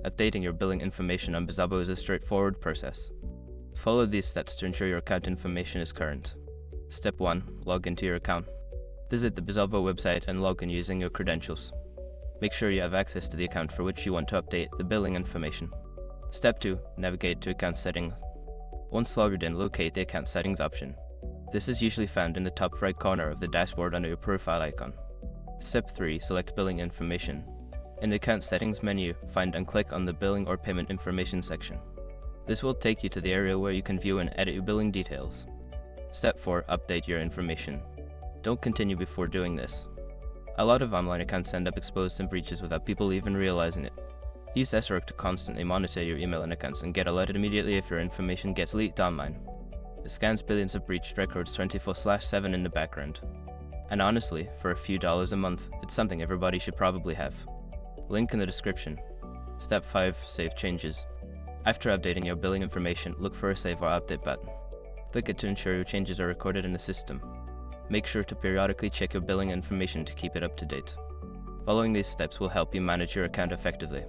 Updating your billing information on Bizzabo is a straightforward process. Follow these steps to ensure your account information is current. Step 1. Log into your account. Visit the Bizzabo website and log in using your credentials. Make sure you have access to the account for which you want to update the billing information. Step 2. Navigate to account settings. Once logged in, locate the account settings option. This is usually found in the top right corner of the dashboard under your profile icon. Step 3. Select billing information. In the account settings menu, find and click on the billing or payment information section. This will take you to the area where you can view and edit your billing details. Step 4. Update your information. Don't continue before doing this. A lot of online accounts end up exposed in breaches without people even realizing it. Use SROC to constantly monitor your email and accounts and get alerted immediately if your information gets leaked online. It scans billions of breached records 24/7 in the background. And honestly, for a few dollars a month, it's something everybody should probably have. Link in the description. Step 5. Save changes. After updating your billing information, look for a Save or Update button. Click it to ensure your changes are recorded in the system. Make sure to periodically check your billing information to keep it up to date. Following these steps will help you manage your account effectively.